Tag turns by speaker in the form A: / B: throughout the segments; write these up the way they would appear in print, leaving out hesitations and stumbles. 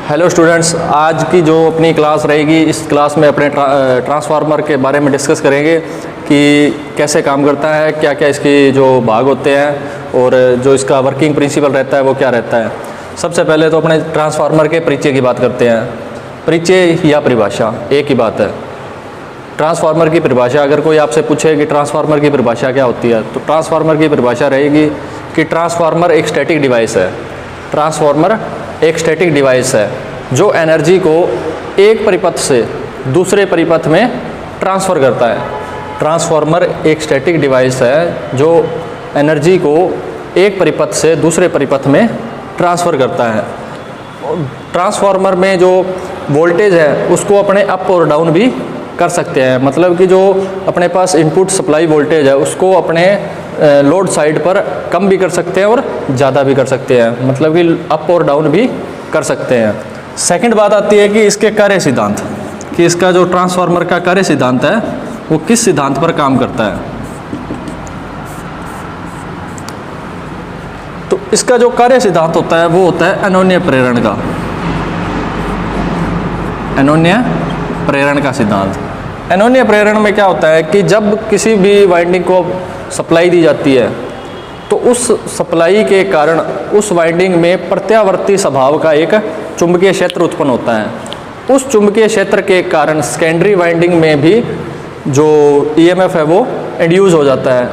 A: Hello students, आज की जो अपनी क्लास रहेगी, इस क्लास में अपने ट्रांसफार्मर के बारे में डिस्कस करेंगे कि कैसे काम करता है, क्या क्या इसकी जो भाग होते हैं और जो इसका वर्किंग प्रिंसिपल रहता है वो क्या रहता है। सबसे पहले तो अपने ट्रांसफार्मर के परिचय की बात करते हैं। परिचय या परिभाषा एक ही बात है। ट्रांसफार्मर की परिभाषा, अगर कोई आपसे पूछे कि ट्रांसफार्मर की परिभाषा क्या होती है, तो ट्रांसफार्मर की परिभाषा रहेगी कि ट्रांसफार्मर एक स्टैटिक डिवाइस है। ट्रांसफार्मर एक स्टैटिक डिवाइस है जो एनर्जी को एक परिपथ से दूसरे परिपथ में ट्रांसफ़र करता है। ट्रांसफार्मर एक स्टैटिक डिवाइस है जो एनर्जी को एक परिपथ से दूसरे परिपथ में ट्रांसफ़र करता है। ट्रांसफार्मर में जो वोल्टेज है उसको अपने अप और डाउन भी कर सकते हैं। मतलब कि जो अपने पास इनपुट सप्लाई वोल्टेज है उसको अपने लोड साइड पर कम भी कर सकते हैं और ज़्यादा भी कर सकते हैं, मतलब कि अप और डाउन भी कर सकते हैं। सेकंड बात आती है कि इसके कार्य सिद्धांत, कि इसका जो ट्रांसफार्मर का कार्य सिद्धांत है वो किस सिद्धांत पर काम करता है। तो इसका जो कार्य सिद्धांत होता है वो होता है अनोन्य प्रेरण का। अनोन्य प्रेरण का सिद्धांत। अनोन्य प्रेरण में क्या होता है कि जब किसी भी वाइंडिंग को सप्लाई दी जाती है तो उस सप्लाई के कारण उस वाइंडिंग में प्रत्यावर्ती स्वभाव का एक चुंबकीय क्षेत्र उत्पन्न होता है। उस चुंबकीय क्षेत्र के कारण सेकेंडरी वाइंडिंग में भी जो ईएमएफ है वो इंड्यूस हो जाता है।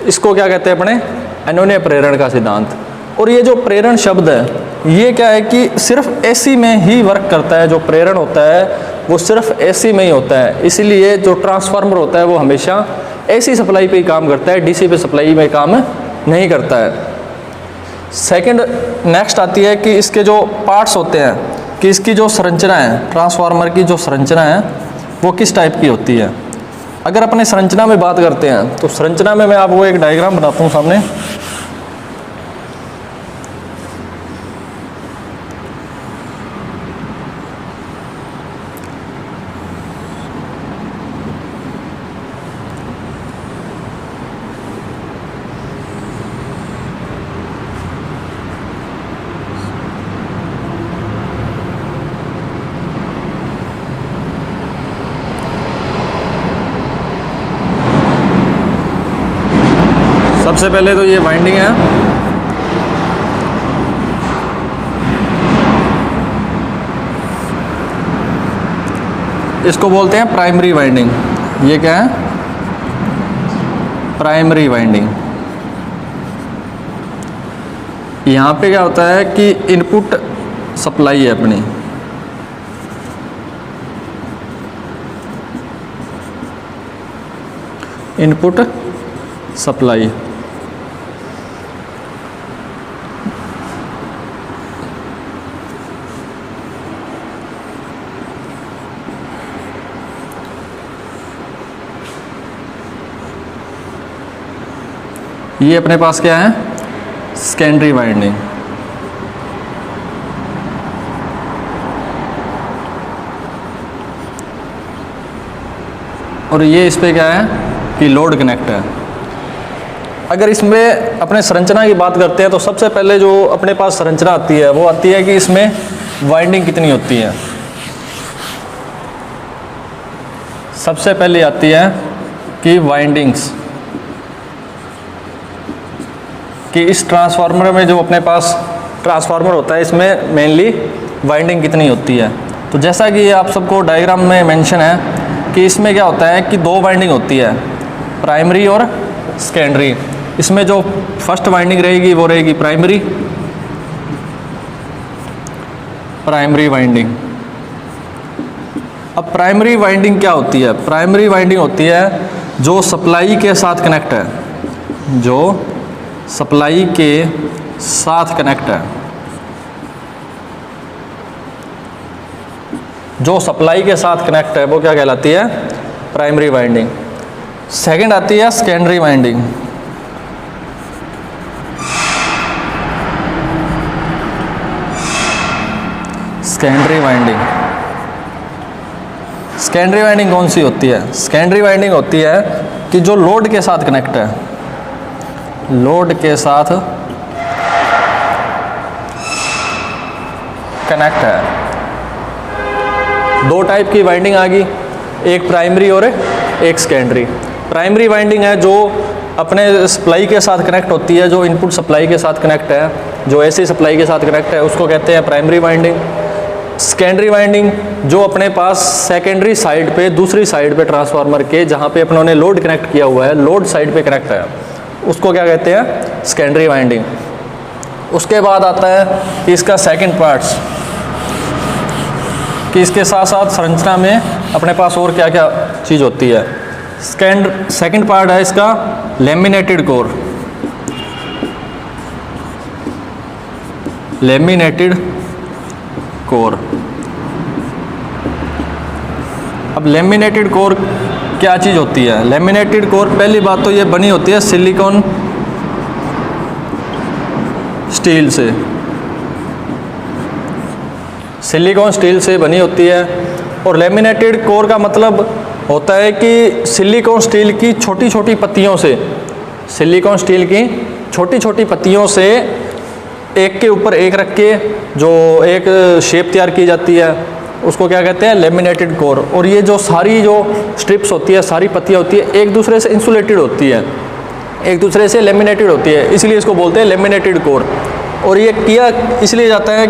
A: इसको क्या कहते हैं अपने अनोन्य प्रेरण का सिद्धांत। और ये जो प्रेरण शब्द है ये क्या है कि सिर्फ एसी में ही वर्क करता है। जो प्रेरण होता है वो सिर्फ एसी में ही होता है, इसीलिए जो ट्रांसफार्मर होता है वो हमेशा एसी सप्लाई पे ही काम करता है, डीसी पे सप्लाई में काम नहीं करता है। सेकंड नेक्स्ट आती है कि इसके जो पार्ट्स होते हैं, कि इसकी जो संरचना है, ट्रांसफार्मर की जो संरचना है वो किस टाइप की होती है। अगर अपने संरचना में बात करते हैं तो संरचना में मैं आपको एक डायग्राम बनाता हूँ सामने। सबसे पहले तो ये वाइंडिंग है। इसको बोलते हैं प्राइमरी वाइंडिंग। ये क्या है? Primary winding. यहाँ पे क्या होता है कि इनपुट सप्लाई है अपनी, इनपुट सप्लाई। ये अपने पास क्या है? Secondary winding. और ये इस पे क्या है कि लोड कनेक्ट है। अगर इसमें अपने संरचना की बात करते हैं तो सबसे पहले जो अपने पास संरचना आती है वो आती है कि इसमें वाइंडिंग कितनी होती है। सबसे पहले आती है कि वाइंडिंग्स, कि इस ट्रांसफार्मर में जो अपने पास ट्रांसफार्मर होता है इसमें मेनली वाइंडिंग कितनी होती है। तो जैसा कि आप सबको डायग्राम में मेंशन है कि इसमें क्या होता है कि दो वाइंडिंग होती है, प्राइमरी और सेकेंडरी। इसमें जो फर्स्ट वाइंडिंग रहेगी वो रहेगी प्राइमरी, प्राइमरी वाइंडिंग। अब प्राइमरी वाइंडिंग क्या होती है? प्राइमरी वाइंडिंग होती है जो सप्लाई के साथ कनेक्ट है, जो सप्लाई के साथ कनेक्ट है, जो सप्लाई के साथ कनेक्ट है वो क्या कहलाती है? Primary winding. सेकंड आती है secondary winding. Secondary winding. Secondary winding कौन सी होती है? सेकेंडरी वाइंडिंग होती है कि जो लोड के साथ कनेक्ट है, लोड के साथ कनेक्ट है। दो टाइप की वाइंडिंग आ गई, एक प्राइमरी और एक सेकेंडरी। प्राइमरी वाइंडिंग है जो अपने सप्लाई के साथ कनेक्ट होती है, जो इनपुट सप्लाई के साथ कनेक्ट है, जो एसी सप्लाई के साथ कनेक्ट है, उसको कहते हैं प्राइमरी वाइंडिंग। सेकेंडरी वाइंडिंग जो अपने पास सेकेंडरी साइड पे, दूसरी साइड पे ट्रांसफार्मर के, जहाँ पे अपनों ने लोड कनेक्ट किया हुआ है, लोड साइड पे कनेक्ट है, उसको क्या कहते हैं? Secondary winding. उसके बाद आता है कि इसका सेकंड पार्ट्स, कि इसके साथ साथ संरचना में अपने पास और क्या क्या चीज़ होती है। सेकंड पार्ट है इसका लैमिनेटेड कोर। Laminated core. अब लैमिनेटेड कोर क्या चीज़ होती है? लैमिनेटेड कोर पहली बात तो ये बनी होती है सिलिकॉन स्टील से। सिलिकॉन स्टील से बनी होती है। और लैमिनेटेड कोर का मतलब होता है कि सिलिकॉन स्टील की छोटी छोटी पत्तियों से, सिलिकॉन स्टील की छोटी छोटी पत्तियों से एक के ऊपर एक रख के जो एक शेप तैयार की जाती है, उसको क्या कहते हैं? Laminated core. और ये जो सारी जो स्ट्रिप्स होती है, सारी पत्तियाँ होती है, एक दूसरे से इंसुलेटेड होती है, एक दूसरे से लैमिनेटेड होती है, इसलिए इसको बोलते हैं लैमिनेटेड कोर। और ये किया इसलिए जाता है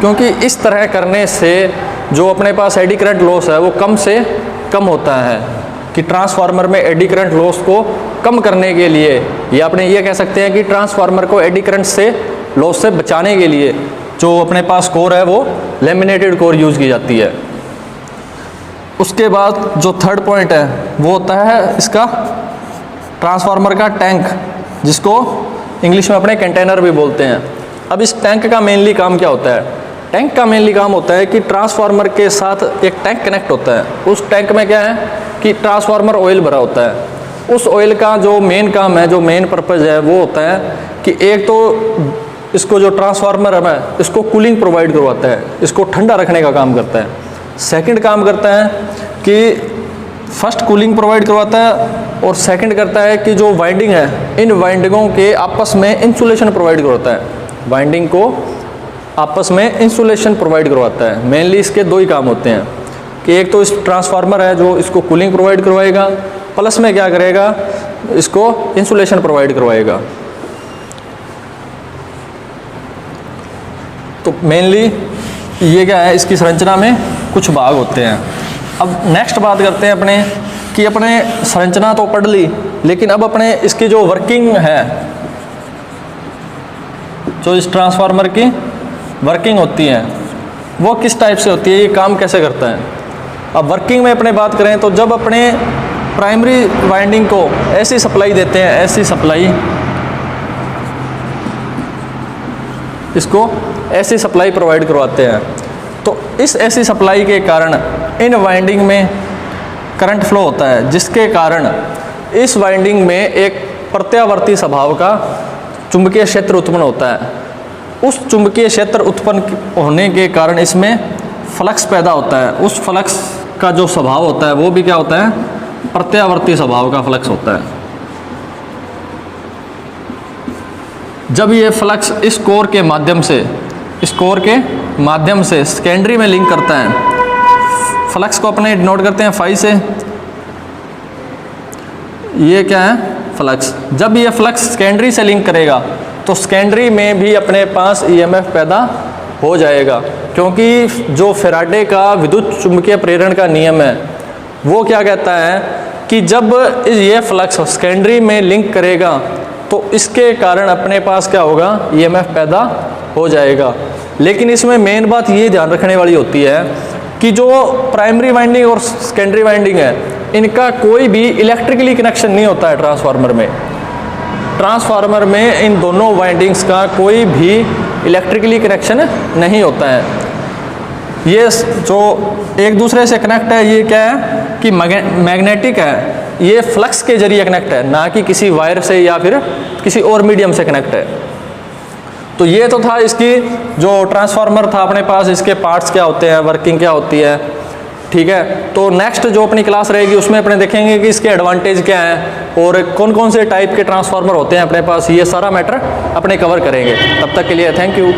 A: क्योंकि इस तरह करने से जो अपने पास एडी करंट लॉस है वो कम से कम होता है। कि ट्रांसफार्मर में एडी करंट लॉस को कम करने के लिए, या अपने ये कह सकते हैं कि ट्रांसफार्मर को एडी करंट से लॉस से बचाने के लिए जो अपने पास कोर है वो लैमिनेटेड कोर यूज़ की जाती है। उसके बाद जो थर्ड पॉइंट है वो होता है इसका ट्रांसफार्मर का टैंक, जिसको इंग्लिश में अपने कंटेनर भी बोलते हैं। अब इस टैंक का मेनली काम क्या होता है? टैंक का मेनली काम होता है कि ट्रांसफार्मर के साथ एक टैंक कनेक्ट होता है। उस टैंक में क्या है कि ट्रांसफार्मर ऑयल भरा होता है। उस ऑयल का जो मेन काम है, जो मेन पर्पज़ है वो होता है कि एक तो इसको जो ट्रांसफार्मर है इसको कूलिंग प्रोवाइड करवाता है, इसको ठंडा रखने का काम करता है। सेकंड काम करता है कि फर्स्ट कूलिंग प्रोवाइड करवाता है, और सेकंड करता है कि जो वाइंडिंग है, इन वाइंडिंगों के आपस में इंसुलेशन प्रोवाइड करवाता है। वाइंडिंग को आपस में इंसुलेशन प्रोवाइड करवाता है। मेनली इसके दो ही काम होते हैं कि एक तो इस ट्रांसफार्मर है जो इसको कूलिंग प्रोवाइड करवाएगा, प्लस में क्या करेगा, इसको इंसुलेशन प्रोवाइड करवाएगा। तो मेनली ये क्या है, इसकी संरचना में कुछ भाग होते हैं। अब नेक्स्ट बात करते हैं अपने कि अपने संरचना तो पढ़ ली, लेकिन अब अपने इसकी जो वर्किंग है, जो इस ट्रांसफार्मर की वर्किंग होती है वो किस टाइप से होती है, ये काम कैसे करता है। अब वर्किंग में अपने बात करें तो जब अपने प्राइमरी वाइंडिंग को ऐसी सप्लाई देते हैं, ऐसी सप्लाई, इसको ऐसी सप्लाई प्रोवाइड करवाते हैं, तो इस ऐसी सप्लाई के कारण इन वाइंडिंग में करंट फ्लो होता है, जिसके कारण इस वाइंडिंग में एक प्रत्यावर्ती स्वभाव का चुंबकीय क्षेत्र उत्पन्न होता है। उस चुंबकीय क्षेत्र उत्पन्न होने के कारण इसमें फ्लक्स पैदा होता है। उस फ्लक्स का जो स्वभाव होता है वो भी क्या होता है? प्रत्यावर्ती स्वभाव का फ्लक्स होता है। जब ये फ्लक्स इस कोर के माध्यम से सेकेंडरी में लिंक करता है, फ्लक्स को अपने नोट करते हैं फाई से, ये क्या है? फ्लक्स। जब ये फ्लक्स सेकेंडरी से लिंक करेगा तो सेकेंडरी में भी अपने पास ईएमएफ पैदा हो जाएगा, क्योंकि जो फैराडे का विद्युत चुंबकीय प्रेरण का नियम है वो क्या कहता है कि जब ये फ्लक्स सेकेंडरी में लिंक करेगा तो इसके कारण अपने पास क्या होगा? ईएमएफ पैदा हो जाएगा। लेकिन इसमें मेन बात ये ध्यान रखने वाली होती है कि जो प्राइमरी वाइंडिंग और सेकेंडरी वाइंडिंग है, इनका कोई भी इलेक्ट्रिकली कनेक्शन नहीं होता है ट्रांसफार्मर में। ट्रांसफार्मर में इन दोनों वाइंडिंग्स का कोई भी इलेक्ट्रिकली कनेक्शन नहीं होता है। ये जो एक दूसरे से कनेक्ट है, ये क्या है कि मैग्नेटिक है, ये फ्लक्स के जरिए कनेक्ट है, ना कि किसी वायर से या फिर किसी और मीडियम से कनेक्ट है। तो ये तो था इसकी जो ट्रांसफार्मर था अपने पास, इसके पार्ट्स क्या होते हैं, वर्किंग क्या होती है, ठीक है। तो नेक्स्ट जो अपनी क्लास रहेगी उसमें अपने देखेंगे कि इसके एडवांटेज क्या हैं और कौन कौन से टाइप के ट्रांसफार्मर होते हैं अपने पास, ये सारा मैटर अपने कवर करेंगे। तब तक के लिए थैंक यू।